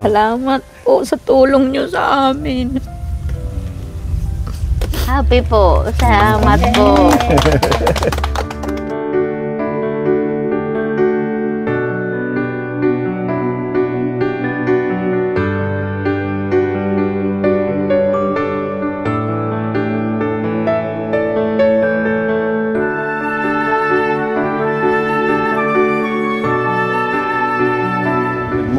Salamat po sa tulong nyo sa amin. Happy po. Salamat po.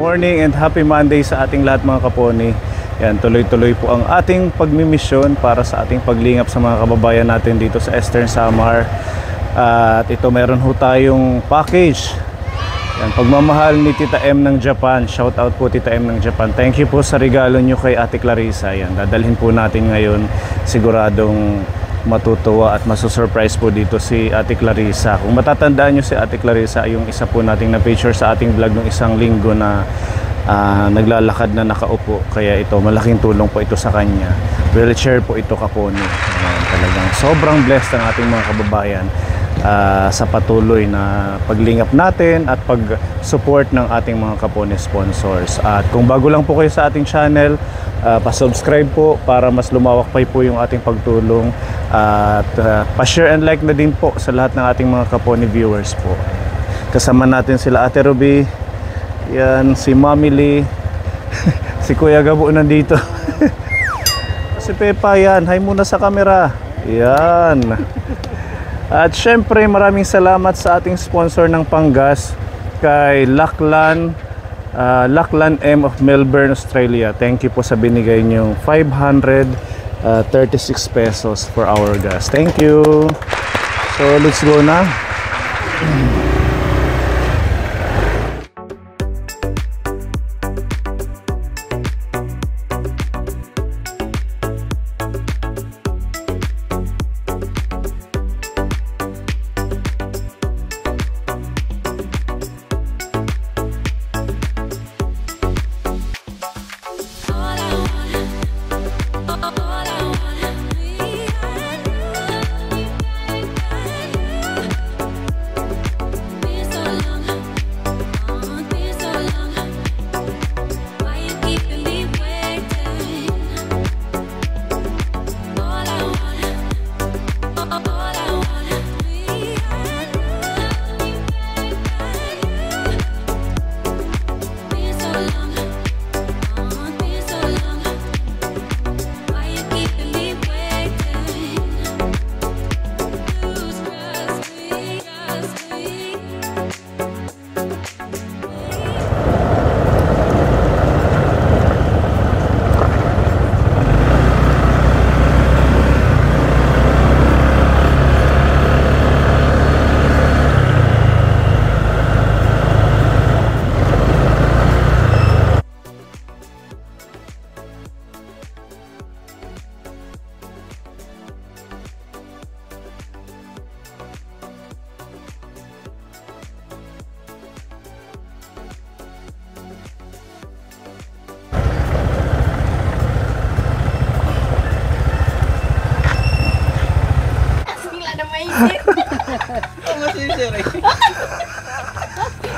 Morning and happy Monday sa ating lahat mga kaponi. Yan, tuloy-tuloy po ang ating pagmimisyon para sa ating paglingap sa mga kababayan natin dito sa Eastern Samar. At ito, meron ho tayong package. Yan, pagmamahal ni Tita M ng Japan. Shout out po Tita M ng Japan. Thank you po sa regalo nyo kay Ate Clarissa. Yan, dadalhin po natin ngayon. Siguradong matutuwa at masusurprise po dito si Ate Clarissa. Kung matatandaan nyo si Ate Clarissa, yung isa po nating na-picture sa ating vlog ng isang linggo na naglalakad na nakaupo. Kaya ito, malaking tulong po ito sa kanya. Wheelchair po ito kaponi. Talagang sobrang blessed ang ating mga kababayan sa patuloy na paglingap natin at pag-support ng ating mga kaponi sponsors. At kung bago lang po kayo sa ating channel, pa-subscribe po para mas lumawak pa po yung ating pagtulong. At pa-share and like na din po sa lahat ng ating mga kaponi viewers po. Kasama natin sila Ate Ruby, yan, si Mami Lee, si Kuya Gabo nandito. Si Pepa, yan, hi muna sa camera. Yan. At syempre maraming salamat sa ating sponsor ng panggas, kay Laklan M of Melbourne, Australia. Thank you po sa binigay niyong 536 pesos for our gas. Thank you. So let's go na.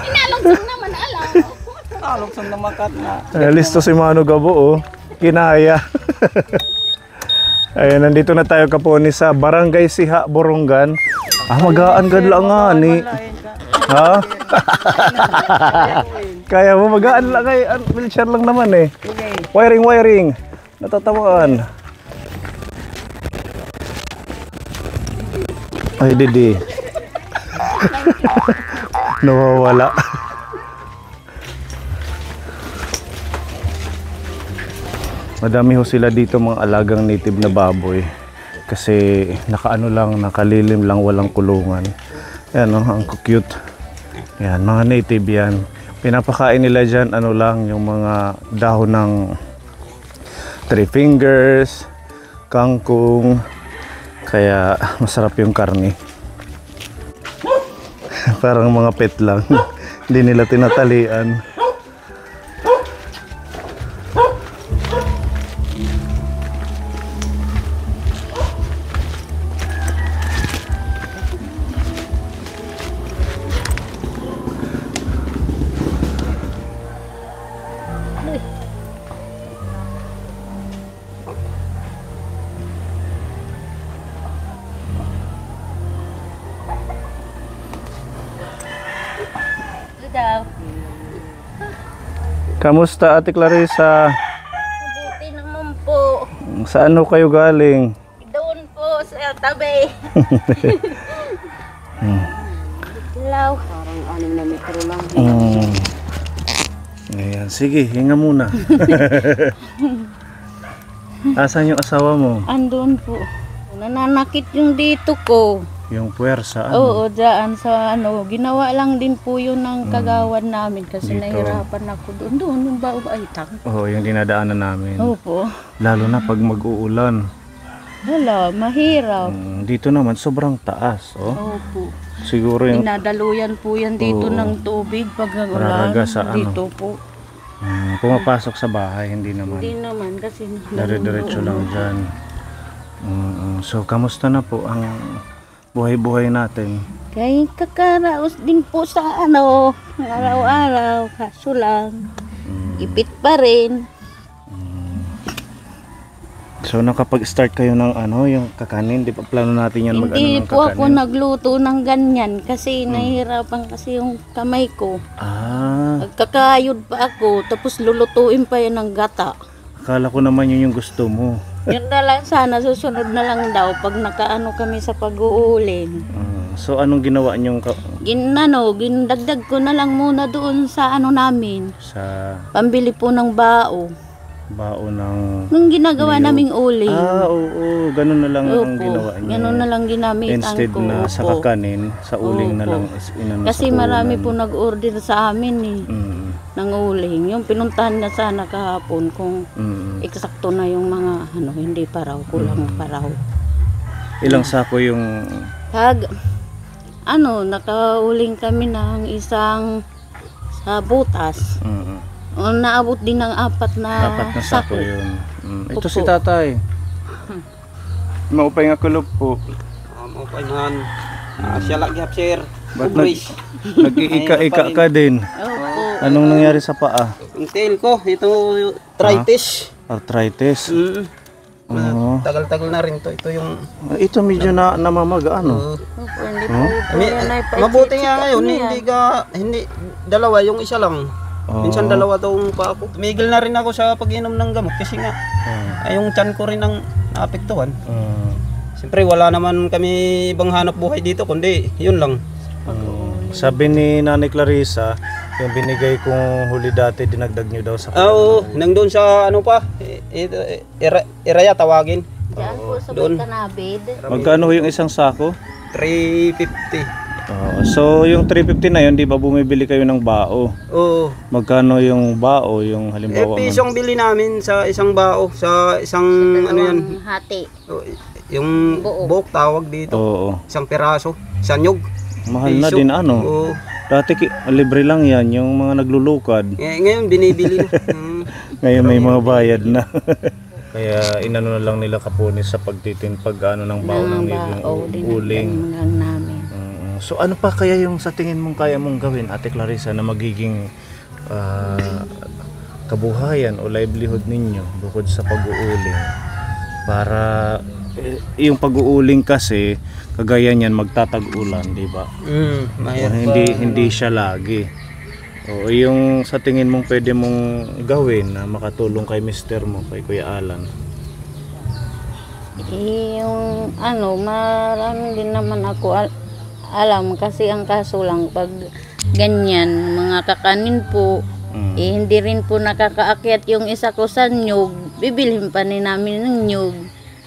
Inalungsong naman, alam. Alungsong na makat na. Listo si Mano Gabo, oh. Kinaya. Ayan, nandito na tayo kaponi sa Barangay Siha, Borongan. Magaan gad lang nga ni. Ha? Kaya mo magaan lang kay wheelchair lang naman eh. Wiring. Natatawaan. Ay, Didi. Nawawala. Madami ho sila dito mga alagang native na baboy. Kasi nakaano lang, nakalilim lang, walang kulungan. Yan, oh, ang cute. Yan, mga native yan. Pinapakain nila dyan, ano lang, yung mga dahon ng three fingers, kangkong. Kaya masarap yung karne. Parang mga pet lang. Hindi nila tinatalian. Kamusta Ate Clarissa? Mabuti naman po. Saan ho kayo galing? Doon po sa tabi. Ilaw. Parang 6 na metro lang. Ayan, sige, hinga muna. Asan yung asawa mo? Andun po. Nananakit yung dito ko. Yung puwersa, ano? Oo, dyan sa ano, ginawa lang din po yun ng kagawad namin kasi Dito. nahirapan ako doon. Doon, yung baitang. Oo, yung dinadaanan namin. Opo. Lalo na pag mag-uulan. Wala, mahirap. Dito naman, sobrang taas. Oh. Opo. Siguro yung Dinadaluyan po yan dito Oo. ng tubig pag Raraga ulan. sa ano? Dito po. pumapasok sa bahay, hindi naman. Hindi naman kasi Dire-diretso lang dyan. So, kamusta na po ang buhay-buhay natin? Kaya kakaraos din po sa ano, araw-araw, kaso lang, ipit pa rin. So, nakapag-start kayo ng ano, yung kakanin? Di pa plano natin yan mag-ano Hindi ng po ako kakanin? nagluto ng ganyan kasi nahihirapan kasi yung kamay ko. Ah, Nagkakayod pa ako, tapos lulutuin pa yan ng gata. akala ko naman yun yung gusto mo. Yun na lang sana, susunod na lang daw pag nakaano kami sa pag-uuling. So, anong ginawa niyong Gindagdag ko na lang muna doon sa ano namin. sa Pambili po ng bao. bao ng... Nung ginagawa Niyog. naming uling. Oo, ganun na lang ang Opo, ginawa niyo. ganun na lang ginamit Instead ko. na sa Opo. kakanin, sa uling na Opo. lang is inano Kasi sa marami puhunan. po nag-order sa amin ng uling. Yung pinuntahan na sana kahapon kung eksakto na yung mga ano, hindi pa raw, kulang pa raw. Ilang sako yung... Pag ano, nakauling kami ng isang sa butas. O, naabot din ng 4 na Dapat na sako yun. Ito Opo. si tatay. Maupay nga kulog po. Maupayhan. Siya lagi sir. Ba't nag-iika-ika ka din? Opo. Anong nangyari sa paa? Yung tail ko, ito arthritis. Arthritis? Oo. Tagal-tagal na rin to. Ito yung... Ito medyo namamaga, ano? Opo, hindi po yan ay mabuti nga ngayon, paitsitsik hindi dalawa, yung isa lang. Minsan dalawa daw pa ako. Tumigil na rin ako sa pag-inom ng gamot kasi nga ay yung tiyan ko rin ang naapektuhan. Siyempre wala naman kami ibang hanap buhay dito kundi yun lang. Sabi ni Nanay Clarissa, yung binigay kong huli dati, dinagdag nyo daw sa Oo, nang doon sa ano pa, Iraya tawagin. Diyan po sa Doon. Kanabid. Magkano yung isang sako? 350. So yung 350 na yun, di ba bumibili kayo ng bao? Oo. Magkano yung bao, yung halimbawa? Pisong bili namin sa isang bao, sa isang ano yan, Hati. yung buhok tawag dito. Oo. Isang peraso, isang nyug. Mahal na Piso. din ano. Oo. Dati libre lang yan, yung mga naglulukad. Ngayon binibili na. Ngayon may mga bayad na. Kaya inano na lang nila Kapunis sa pag ano ng bao ng uling. Lang namin. So ano pa kaya yung sa tingin mong kaya mong gawin, Ate Clarissa, na magiging kabuhayan o livelihood ninyo bukod sa pag-uuling? Para yung pag-uuling kasi kagaya niyan magtatag-ulan, di ba? Hindi siya lagi. O yung sa tingin mong pwede mong gawin na makatulong kay mister mo, kay Kuya Alan? Yung ano, marami din naman ako alam kasi ang kaso lang pag ganyan, mga kakanin po, hindi rin po nakakaakyat yung isa ko sa nyug, bibilhin pa ni namin ng nyug.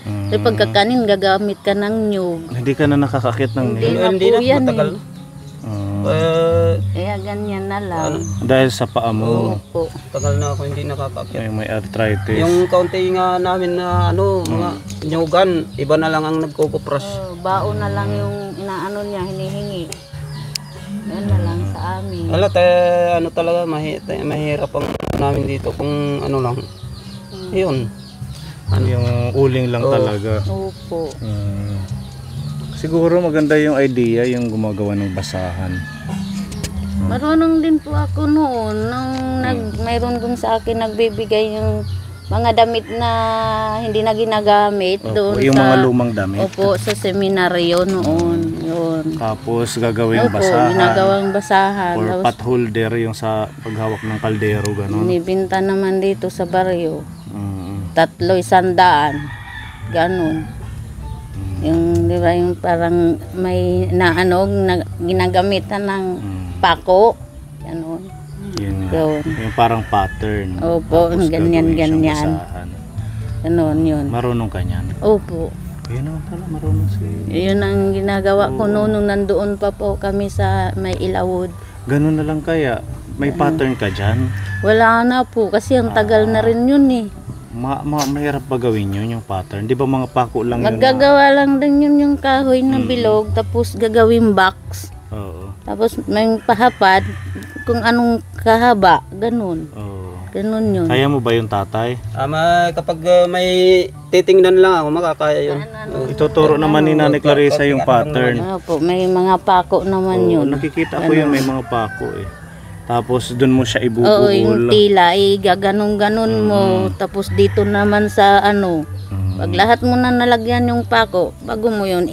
Kasi pag kakanin, gagamit ka ng nyug. Hindi ka na nakakakit ng Hindi nilo? na Hindi po na, yan matagal. Kaya ganyan na lang. Dahil sa paa mo, Opo. Tagal na ako hindi nakakakit. may arthritis. Yung kaunti nga namin na ano, mga nyugan, iba na lang ang nagkukupras. Baon na lang yung inaano niya, hinihingi. Yan na lang sa amin. Wala, ano talaga, mahirap ang namin dito kung ano lang. Yun. Yung uling lang talaga. Opo. Siguro maganda yung idea, yung gumagawa ng basahan. Marunong din po ako noon nung mayroon dun sa akin nagbibigay yung mga damit na hindi na ginagamit Opo, doon yung sa mga lumang damit. Opo, sa seminaryo noon. Yun. Tapos gagawing Opo, basahan. ginagawang basahan. Or Tapos pot holder yung sa paghawak ng kaldero, gano'n. binibinta naman dito sa baryo. Mm. 300, ganun. Yung, di ba, yung parang may ginagamitan ng pako. Ganun. Yun nga. Yun. Yung parang pattern. Opo, Tapos ganyan, gagawin siyang ganyan. basahan. Ganun yun. Marunong ka niyan? Opo. Ayun naman pala, marunong si... Yun ang ginagawa ko noon nung nandoon pa po kami sa may Ilawod. Ganun na lang kaya. May pattern ka dyan? Wala na po kasi ang tagal na rin yun eh. Mahirap ba gawin yun, yung pattern? Di ba mga pako lang yun? Maggagawa lang din yun yung kahoy na bilog tapos gagawing box. Oo. Tapos may pahapad kung anong kahaba, ganun. Oo. Ganun yun. Kaya mo ba yung tatay? Kapag may titingnan lang ako, makakaya yun. Ituturo naman ni Nanay Clarissa yung pattern. Opo, may mga pako naman Oo, yun. nakikita ko yun, may mga pako eh. Tapos doon mo siya Oo, yung ibubuhol. tila, gaganong-ganon mo. Tapos dito naman sa pag lahat mo na nalagyan yung pako, bago mo yun,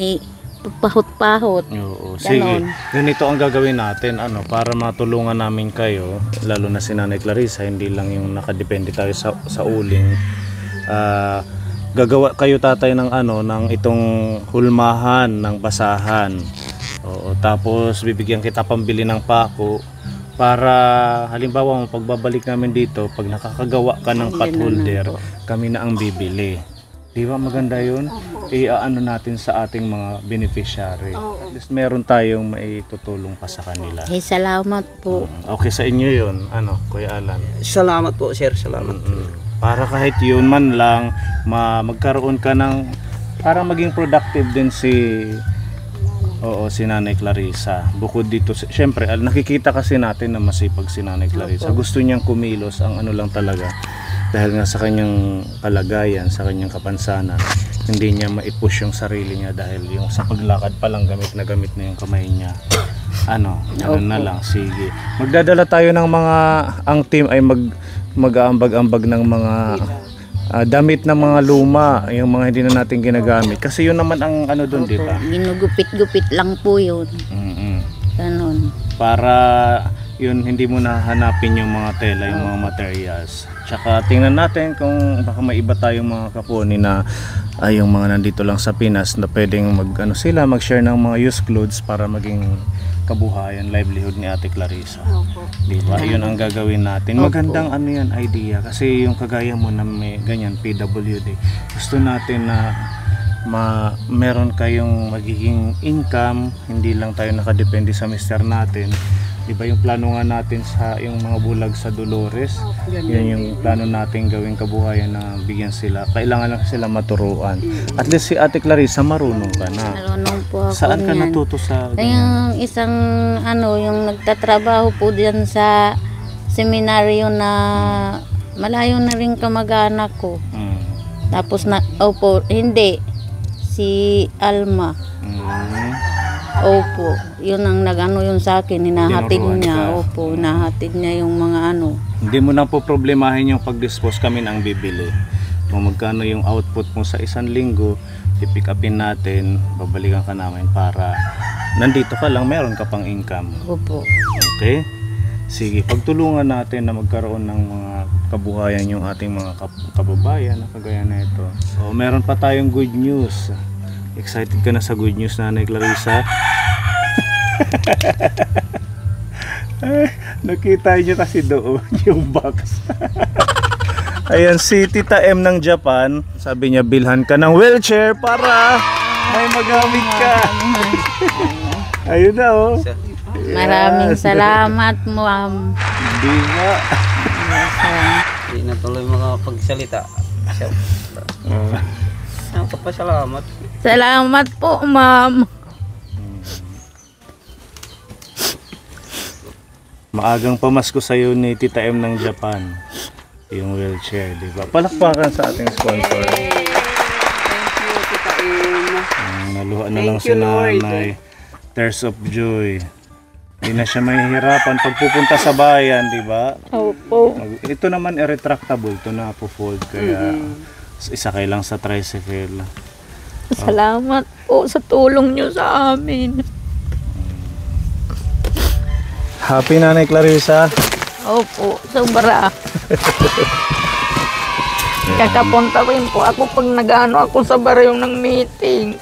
pahot-pahot. Oo, sige. Ganito ang gagawin natin, para matulungan namin kayo, lalo na si Nanay Clarissa, hindi lang yung nakadepende tayo sa uling. Gagawa kayo tatay ng ng itong hulmahan ng basahan. Oo, tapos bibigyan kita pambili ng pako para halimbawa pagbabalik namin dito, pag nakakagawa ka ng pot holder, kami na ang bibili. Di ba maganda yun? Iaano natin sa ating mga beneficiary. At least meron tayong maitutulong pa sa kanila. Salamat po. Okay sa inyo yun, Kuya Alan? Salamat po, sir. Salamat. Para kahit yun man lang, magkaroon ka ng, para maging productive din si Nanay Clarissa. Bukod dito, syempre, nakikita kasi natin na masipag si Nanay Clarissa. Gusto niyang kumilos, ang lang talaga. Dahil nga sa kanyang kalagayan, sa kanyang kapansanan, hindi niya maipush yung sarili niya dahil yung sa paglakad pa lang gamit na yung kamay niya. Na lang, sige. Magdadala tayo ng ang team ay mag-aambag-ambag ng mga damit ng mga luma, yung mga hindi na natin ginagamit. Kasi yun naman ang doon, di ba? Ginugupit-gupit lang po yun. Ganon. Para yun, hindi mo na hanapin yung mga tela, yung mga materials. Tsaka tingnan natin kung baka may iba tayong mga kaponi na yung mga nandito lang sa Pinas na pwedeng mag-share ng mga used clothes para maging kabuhayan, livelihood ni Ate Clarissa. Diba? Yun ang gagawin natin. Magandang yan idea kasi yung kagaya mo na may ganyan PWD. Gusto natin na meron kayong magiging income, hindi lang tayo nakadepende sa mister natin. Diba yung plano nga natin sa yung mga bulag sa Dolores, yan yung plano natin gawing kabuhayan na bigyan sila. Kailangan lang sila maturuan. At least si Ate Clarissa marunong ka na. Marunong po ako. Saan ka niyan. natuto sa Yung isang yung nagtatrabaho po diyan sa seminaryo na malayo na rin kamag-anak ko. Tapos hindi si Alma. Opo, yun ang yun sa akin, hinahatid niya. Opo, hinahatid niya yung mga Hindi mo na po problemahin yung pag-dispose, kami na ang bibili. Kung magkano yung output mo sa isang linggo, i-pick upin natin, babalikan ka namin para nandito ka lang, meron ka pang income. Opo. Okay? Sige, pagtulungan natin na magkaroon ng mga kabuhayan yung ating mga kababayan na kagaya na ito. So, meron pa tayong good news. Excited ka na sa good news, Nanay Clarissa? Nakita niyo kasi doon yung box. Ayan, si Tita M ng Japan, sabi niya bilhan ka ng wheelchair para may magamit ka. Ayun na Maraming salamat, ma'am. Hindi nga. Hindi na tuloy makapagsalita. Salamat. Salamat po, ma'am. Maagang pamasko sa'yo ni Tita M ng Japan. Yung wheelchair, di ba? Palakpakan sa ating sponsor. Thank you, Tita M. Naluha na lang si Nanay. Tears of joy. Hindi na siya mahihirapan pag pupunta sa bayan, di ba? Opo. Ito naman retractable, ito na po fold kaya isakay lang sa tricycle. Salamat po sa tulong nyo sa amin. Happy Nanay Clarissa. Opo, sobra. Kakapunta rin po ako pag nag-ano ako sa baryo ng meeting.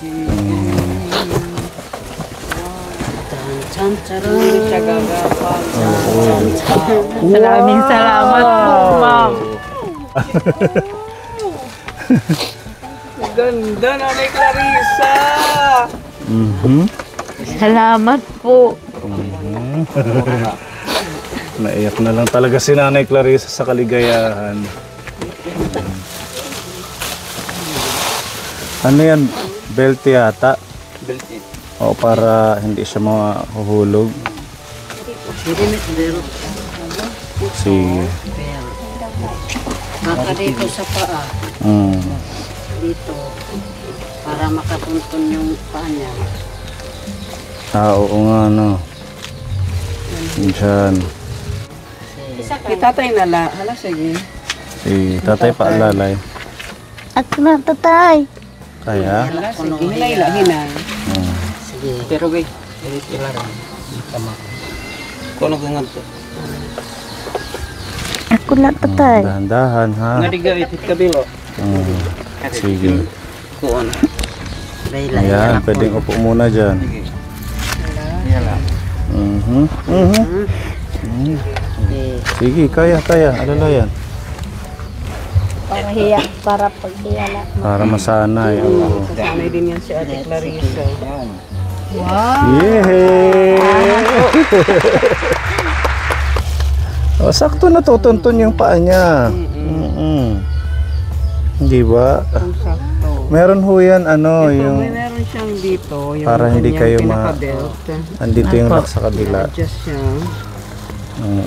Maraming salamat po, ma'am. Ganda, Nanay Clarissa! Salamat po. Naiyak na lang talaga si Nanay Clarissa sa kaligayahan. Ano yan? Belt yata? O para hindi siya mahuhulog. Sige. Baka dito sa paa, dito, para makatuntun yung paa niya. Oo nga, no. Diyan. Si tatay nala, hala sige. Si tatay paalalay. Ako na, tatay. Kaya? Hala sige, hinay. Pero gay, sila rin. Tama. Kung ano gangan to? Ako na, tatay. Dahan-dahan, ha? Nadigaw itit kabilo. Sige. Kuon. Ayan, pwedeng upo muna dyan. Sige, kaya. Alala yan. Para paghiyala. Para masanay. Oo. Sanay din yan si Ate Clarissa. Yehey! Oh, sakto natutuntun yung paa niya. Di ba? Sakto. Meron ho yan, ano, yung Meron siyang dito, yung para hindi kayo pinaka-belt. andito yung lock sa kabila. Adjust siya.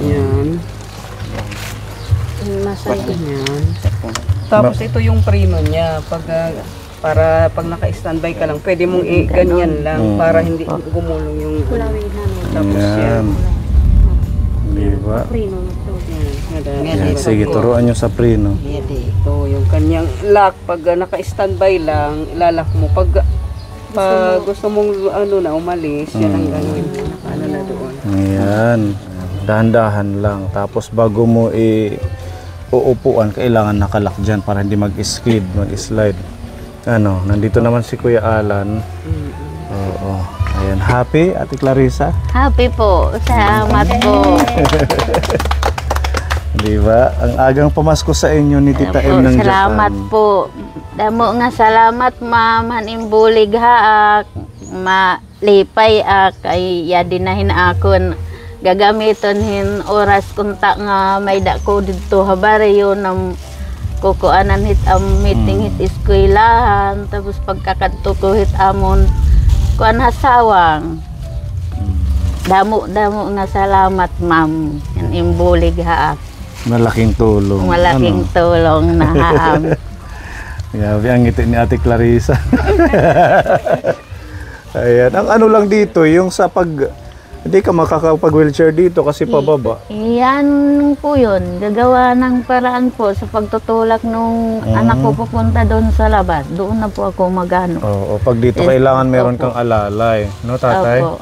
Yan. Yan. Tapos ito yung preno niya. Para pag naka-standby ka lang, pwede mong ganyan lang para hindi gumulong yung tapos yan. Di ba? Yan. Yan, sige, turuan nyo sa preno. Ito yung kanyang lock. Pag naka-standby lang, ilalak mo. Pag gusto mong umalis, yan ang gagawin mo. Ano na doon. Ayan. Dahan-dahan lang. Tapos bago mo uupuan, kailangan nakalak dyan para hindi mag-skid, mag-slide. Ano, nandito naman si Kuya Alan. Oo. Ayan, happy, Ate Clarissa? Happy po. Salamat po. Di ba? Ang agang pamasko sa inyo ni Tita M ng Salamat Japan. po. Damo nga salamat, ma'am. Hanimbulig ha. Malipay ay yadinahin akon. Gagamiton hin oras kunta nga may dako dito habaryo ng kukuanan hit am meeting hit eskwelahan tapos pagkakadto ko hit amon kuan hasawang. Damo nga salamat, ma'am. Yan imbulig ha. Malaking tulong. Malaking tulong na haam. Grabe ang ngiti ni Ate Clarissa. Ayan. Ang ano lang dito, yung sa hindi ka makakapag-wheelchair dito kasi pababa. Yan po yun. Gagawa ng paraan po sa pagtutulak nung anak ko pupunta doon sa labas. Doon na po ako magano. Oo, pag dito kailangan meron kang alalay. No, tatay? Opo.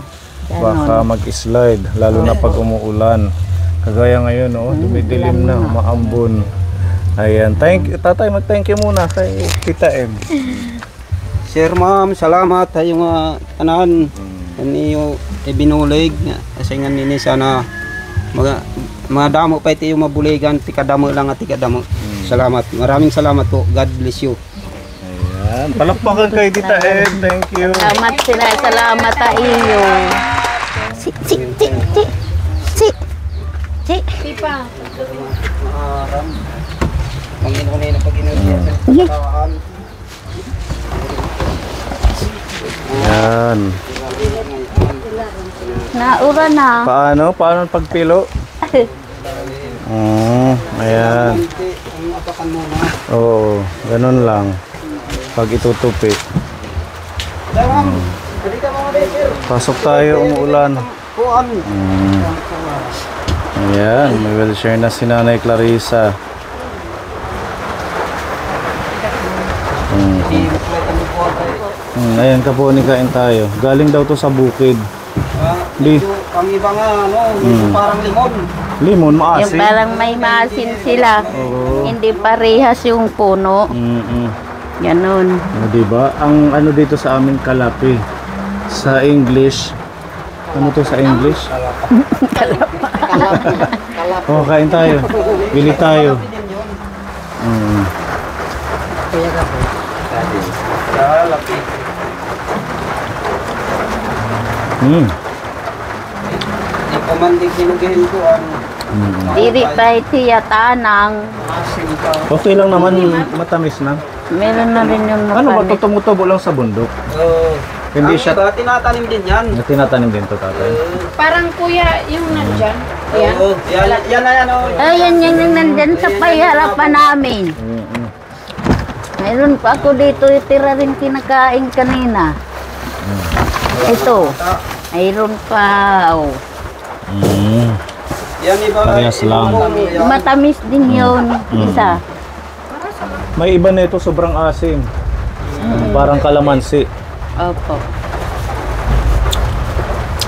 Baka mag-slide, lalo na pag umuulan. Kagaya ngayon, dumidilim na, maambon. Ayan, thank you. Tatay, mag-thank you muna kay Tita M. Sir, ma'am, salamat sa yung tanan. Niyo ibinulig kasi nga nini sana mga damo pa ito yung mabuligan, tikadamo lang at tikadamo. Salamat. Maraming salamat po. God bless you. Ayan, palakpakan kay Tita M. Thank you. Salamat sila. Salamat sa iyo. Tipa. Panginoon na pag-inulit sa katawan. Ayan. Naura na. Paano pagpilo? Ayan. Ang apakan muna. Oo, ganun lang. Pag itutupi. Pasok tayo, umuulan. Ayan, may wheelchair na si Nanay Clarissa. Ayan Kaponi, kain tayo. Galing daw to sa bukid. Medyo, ang iba nga, parang limon. Limon, Yung maasim. parang may maasin sila. Oo. Hindi parehas yung puno. Ganon. Diba? Ang ano dito sa amin, kalapi. Sa English, ano to sa English? Oh, kain tayo. Bili tayo. Di pa man din sinugihin ko ang Diri tayo siya tanang. asin ka. Okay lang naman, matamis na. Meron na rin yung Ano ba, mapanis. tumutubo lang sa bundok? Ang Hindi siya iba, tinatanim din yan. tinatanim din to, tatay. Parang kuya, yung nandyan. Ayan. Oo, yan na yan. Oh. Ayan yan yung nandyan sa pahirapan namin. Mayroon pa ako dito, itira rin kinakain kanina. Ito. Mayroon pa. Oh. Yan iba. Parehas lang. Yan. Matamis din yun. Isa. May iba na ito, sobrang asim. Parang kalamansi. Opo.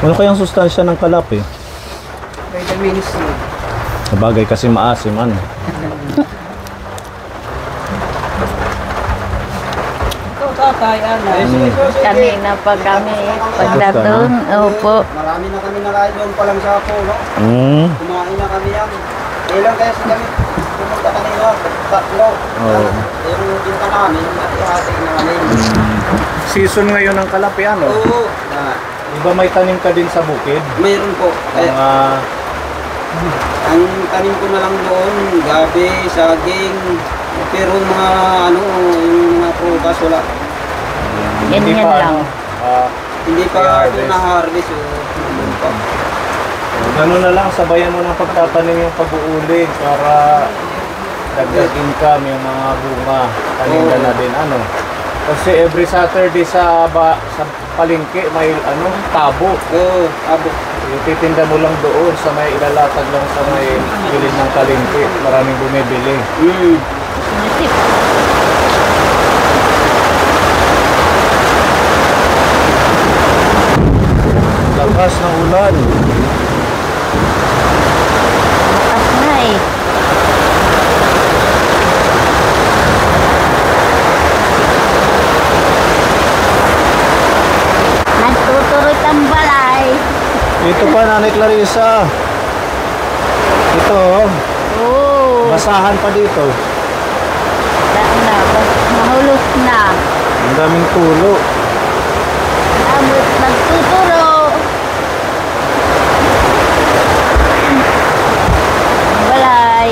Ano kayang sustansya ng kalapi? Vitamins. Sabagay kasi maasim, ano? Ito, tatay, ano. Kanina pa kami pagdating. Opo. Marami na kami nakain doon pa lang sa puno. Kumain na kami yan. Ilang kaya sa kami pumunta kanina? Tatlo. Oo. Yung binta namin, ihati namin. Season ngayon ng kalapi, ano? Oo. Iba may tanim ka din sa bukid? Mayroon po. Ang tanim ko na lang doon, gabi, saging, pero mga ano, yung mga prutas wala. Ganyan pa, lang. Hindi pa I-harvest. ito na-harvest. Doon pa. Ganun na lang, sabayan mo ng pagtatanim yung pag-uuling para dagdag income yung mga bunga. Kanina na din, ano? Kasi every Saturday sa palengke may ano, tabo. Oo, abo. Ititinda mo lang doon sa may ilalatag lang sa may gilid ng palengke. Maraming bumibili. Lakas ng ulan. Lakas na eh. Nagtutuloy ang balay. Ito pa, Nanay Clarissa. Ito, oh. Oo. Basahan pa dito. Mahulog na. Ang daming tulo. Tapos nagtuturo. Balay.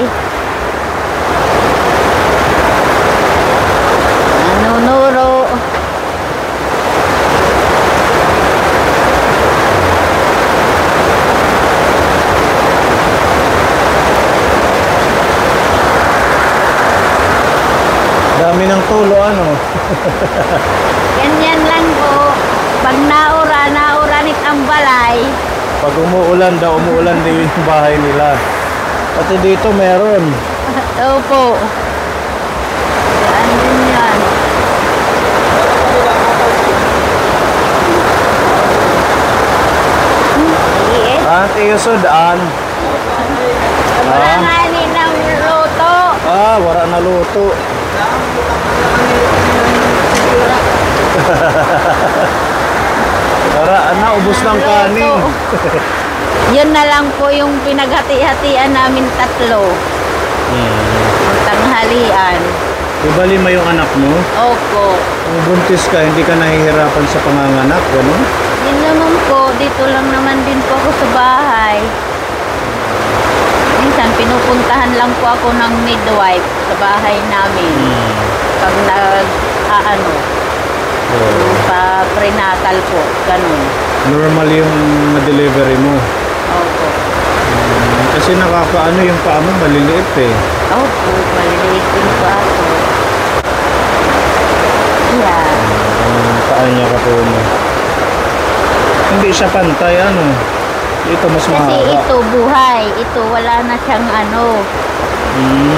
Nanunuro. Dami ng tulo, ano. Ganyan lang po. Pag nauranit ang balay. Pag umuulan daw, umuulan din yung bahay nila. Pati dito meron. Opo. Yan din yan. Yes. Ate Yusudaan. Wala nga ng luto. Wala na luto. Para, ubos ng kanin. Yun na lang po yung pinaghati-hatian namin tatlo. Ang tanghalian. Diba 5 yung anak mo? Opo. Kung buntis ka, hindi ka nahihirapan sa panganganak, gano'n? Yun naman po, dito lang naman din po ako sa bahay. Minsan pinupuntahan lang po ako ng midwife sa bahay namin. Pag pa-prenatal po, ganun. Normal yung na-delivery mo. Opo. Kasi nakakaano yung paa mo, maliliit eh. Opo, maliliit din po ako. Yeah. Paa niya ka po mo. Hindi siya pantay, ano. Ito mas Kasi mahaba. ito buhay, ito wala na siyang ano,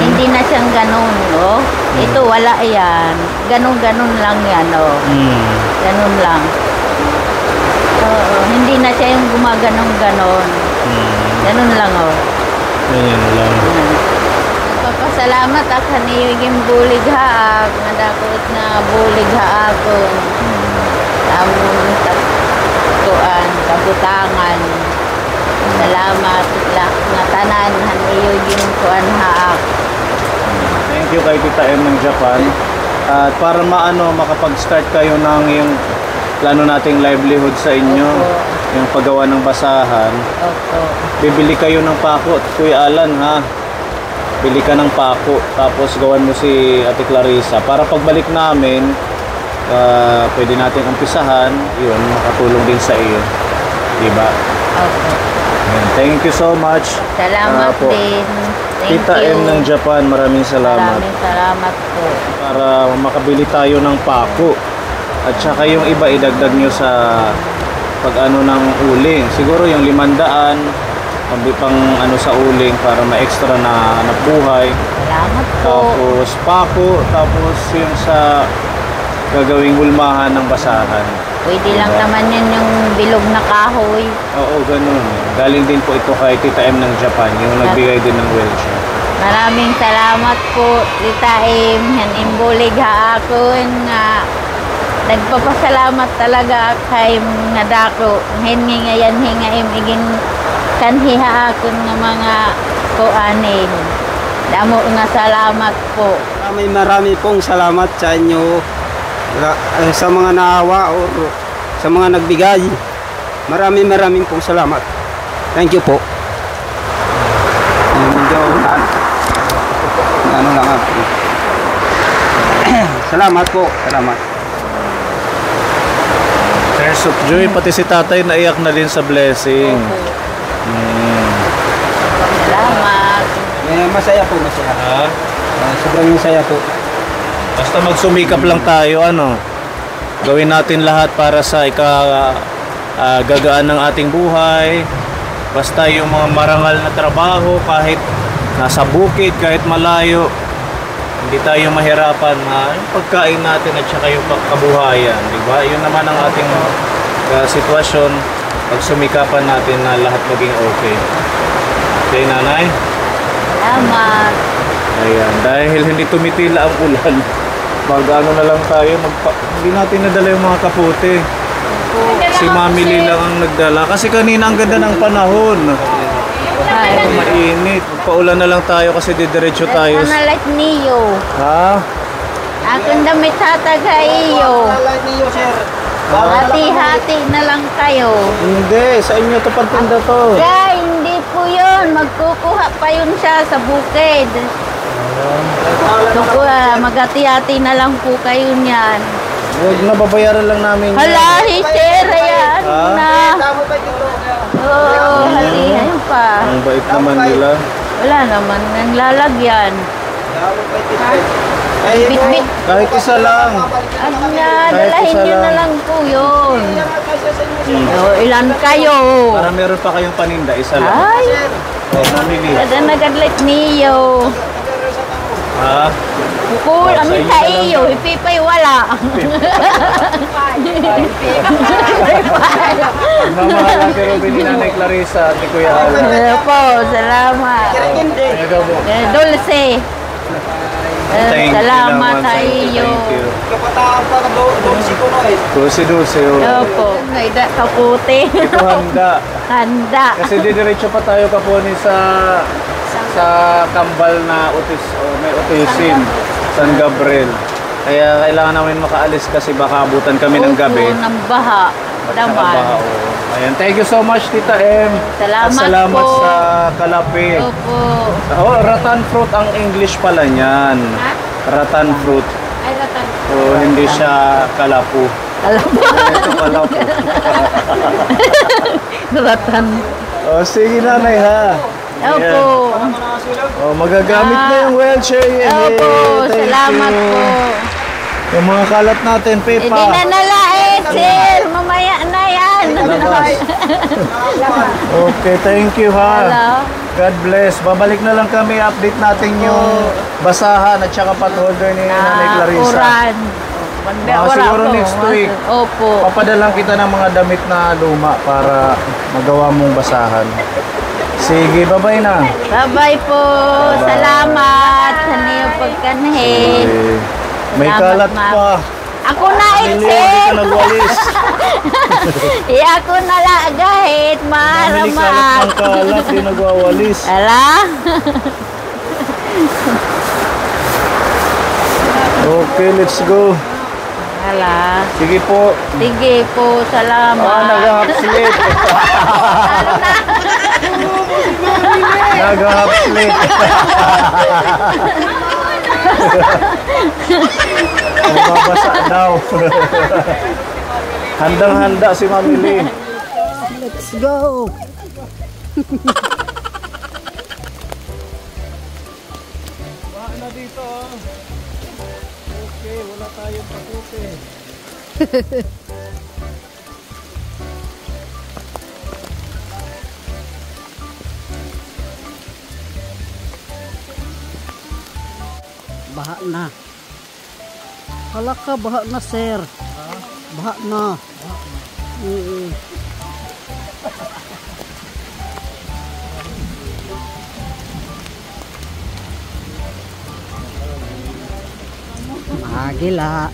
hindi na siyang ganun, no? Ito wala yan, ganun-ganun lang yan, no? Ganun lang. Oo, hindi na siya yung gumaganong-ganon. Ganun lang, oh. Ganyan lang. Papasalamat ako ni yung bulig haak. Nadakot na bulig haakon. Among tuan, kabutangan. Salamat nga tanan haniyog tuan haak. Thank you kay Tita M ng Japan. At para makapag-start kayo ng yung plano nating livelihood sa inyo, yung paggawa ng basahan, Opo. bibili kayo ng pako, Kuya Alan, ha? Bili ka ng pako, tapos gawan mo si Ate Clarissa. Para pagbalik namin, pwede natin umpisahan, yun, makatulong din sa iyo. Diba? Opo. Ayan. Thank you so much. Salamat po. din. Thank Tita you. M ng Japan, maraming salamat. Maraming salamat po. Para makabili tayo ng pako. At saka yung iba idagdag nyo sa pag-ano ng uling. Siguro yung 500, pang sa uling para ma-extra na buhay. Salamat po. Tapos pako, tapos yung sa gagawing hulmahan ng basahan. Pwede lang naman yun yung bilog na kahoy. Oo, ganun. Galing din po ito kay Tita M ng Japan, yung nagbigay din ng wheelchair. Maraming salamat po, Tita M. Yan imbulig ha ako nga. Nagpapasalamat talaga kay nga dako. Hingi ngayon hingaim iging kanhiha ako ng mga kuanin. Damo nga salamat po. Marami pong salamat sa inyo sa mga naawa o sa mga nagbigay. Maraming pong salamat. Thank you po. Medyo ano lang ako. Salamat po. Salamat. Tears of joy, pati si tatay naiyak na din sa blessing. Salamat. Masaya po, masaya. Ha? Sobrang masaya po. Basta magsumikap lang tayo, gawin natin lahat para sa gagaan ng ating buhay. Basta yung mga marangal na trabaho, kahit nasa bukid, kahit malayo, hindi tayo mahirapan yung pagkain natin at saka yung kabuhayan, di ba? Yun naman ang ating sitwasyon, pagsumikapan natin na lahat maging okay. Okay, nanay? Salamat. Ayan, dahil hindi tumitila ang ulan, mag-ano na lang tayo, hindi natin nadala yung mga kapote. Si Mami Lee lang ang nagdala. Kasi kanina ang ganda ng panahon. Ay, Mainit. Magpaulan na lang tayo kasi didiretso tayo. sana like niyo. Ha? Akong damit tatagay iyo. niyo, sir. Hati-hati na lang kayo. Hindi, sa inyo to pagtinda to. Kaya hindi po yun. Magkukuha pa yun siya sa bukid. Magati-hati na lang po kayo niyan. Huwag na, babayaran lang namin. Hala, sir, ayan Ha? na. Oo, halihan pa. Ang bait naman nila. Wala naman nang lalagyan. Bit-bit. Kahit isa lang. At nga, dalahin nyo na lang po yun. Ilan kayo? Para meron pa kayong paninda, isa lang. Ay, Oh, mamili. kada nagadlit niyo. Ha? Bukul, amin sa iyo, ipipay wala. Mamahal natin Robin ni Nanay Clarissa at ni Kuya Alan. Ano po, salamat. Ikaw po. Dulce. Thank you Salamat naman sa you. iyo. Thank you. Kapataan pa, doon si Kuno eh. Dulce-dulce. Opo, naida kaputi. Ito handa. Handa. Kasi didiretso pa tayo kaponi sa kambal na may utisin, San Gabriel. Kaya kailangan namin makaalis kasi baka abutan kami ng gabi. Opo, ng baha. At saka Daman. baha, oo. Ayan, thank you so much Tita M. Salamat At salamat po. sa kalapi. Opo. Oh, rattan fruit ang English pala niyan. Rattan fruit. Ay, ratan. Oh, hindi siya kalapu. Alam mo, Ito kalapu. ratan. Oh, sige nanay ha. Opo. Oh, magagamit na yung wheelchair. Opo, Thank salamat you. po. Yung mga kalat natin, Pepa. Hindi na nalain, sir. Mamaya na yan. Okay, thank you ha. Hello. God bless. Babalik na lang kami. Update natin yung basahan at saka potholder ni Nanay Clarissa. Uran. Siguro next week. Opo. Papadalang kita ng mga damit na luma para magawa mong basahan. Sige, bye-bye na. Bye-bye po. Salamat sa niyo pagkanhin. Eh, may Salamat, kalat ma'am. pa. Ako na Hindi exit. ka nagwalis. Ako na lagahit. Bumili kalat Maramat. ng kalat, di nagwawalis. Ala? Okay, let's go. Ala. Sige po. Sige po. Salamat. Nag-half sleep. Nag-half sleep. Mababasa daw. Handang-handa si Mami Lee. Let's go! Na dito. Okay, wala tayong pakuti. Baha na. Hala ka, baha na, sir. Baha na. Magila.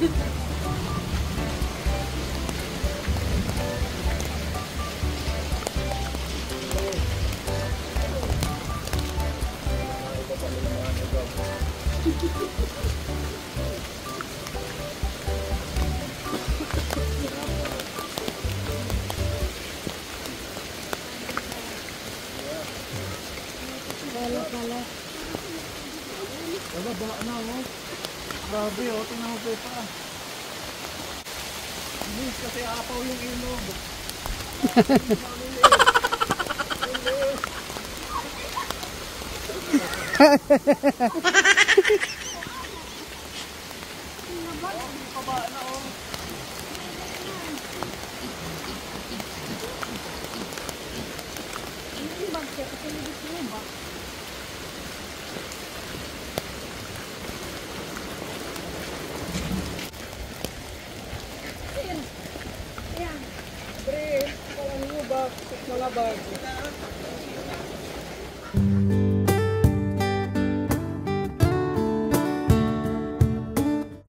Grabe oh, tingnan mo pa. Bilis kasi apaw yung ilog. Mga bag.